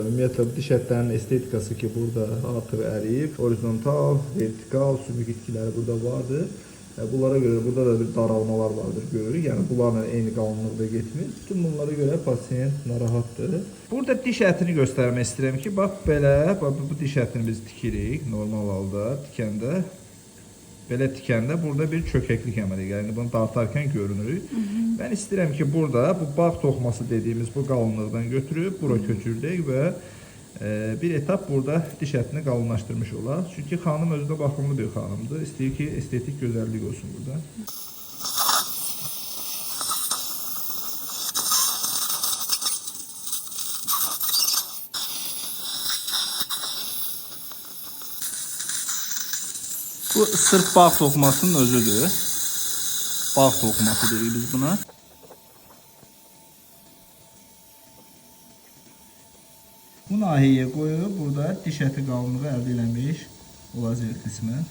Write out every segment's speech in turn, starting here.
Ümumiyyətlə diş ətlərinin estetikası ki, burada artıq əriyib, horizontal, vertikal, sümük itkiləri burada vardır. Bunlara görə burada da bir daralmalar vardır, görürük. Yəni bunlarla eyni qalınlıqda getmir. Bütün bunlara görə pasiyent narahatdır. Burada diş ətini göstərmək istəyirəm ki, bax belə, bax, bu diş ətini biz tikirik normal halda, tikəndə. Belə tikəndə burada bir çökəklik əmələ gəlir. Yəni bunu dartarkən görünür. Mən istəyirəm ki, burada bu bağ toxuması dediyimiz bu qalınlıqdan götürüb bura köçürdük və bir etap burada diş ətini qalınlaşdırmış olaq. Çünki xanım özü də baxımlı bir xanımdır. İstəyir ki, estetik gözəllik olsun burada. Bu sırf bağ toxumasının özüdür. Bağ toxuması deyirik biz buna. Bu nahiyyə qoyub burada diş əti qalınlığı əldə eləmiş olacaq qismən.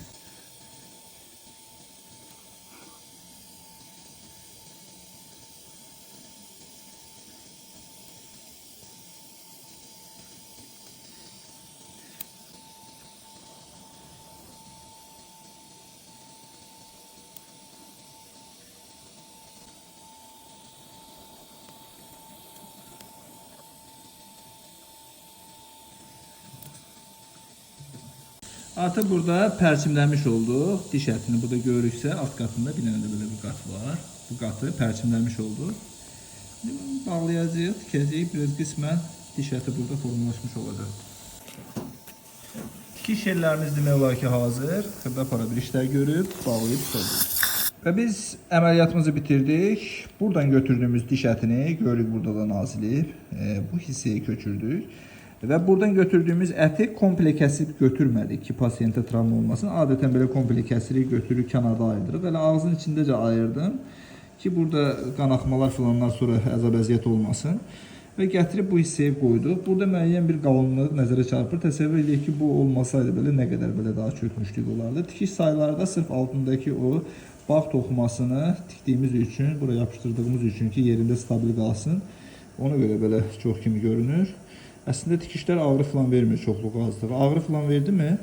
Artıq burada pərçimləmiş olduq. Diş ətini burada görürüksə alt qatında bir dənə də belə bir qat var. Bu qatı pərçimləmiş olduq. Bağlayacağıq, tikəcəyik. Biraz qismən diş əti burada formalaşmış olacaq. Tikiş yerlərimiz demək olar ki hazır. Xırda para bir işlər görüb, bağlayıb tutacağıq. Və biz əməliyyatımızı bitirdik. Buradan götürdüyümüz diş ətini görürük burada da nazilib. Bu hissəyə köçürdük. Və buradan götürdüyümüz əti komple kəsib götürmədik ki, pasiyentə travma olmasın. Adətən belə komple kəsirik, götürürük, kənarda ayırdırıq. Belə ağzın içindəcə ayırdım ki, burada qanaxmalar filanlar sonra əzab əziyyət olmasın. Və gətirib bu hissəyə qoyduq. Burada müəyyən bir qalınlıq nəzərə çarpır. Təsəvvür edək ki, bu olmasaydı belə nə qədər belə daha çökmüşlük olardı. Tikiş sayıları da sırf altındakı o bağ toxumasını tikdiyimiz üçün, buraya yapışdırdığımız üçün ki, yerində stabil qalsın. Ona görə belə çox kimi görünür. Əslində tikişlər ağrı falan vermir çoxluq azlığı. Ağrı falan verdi mi?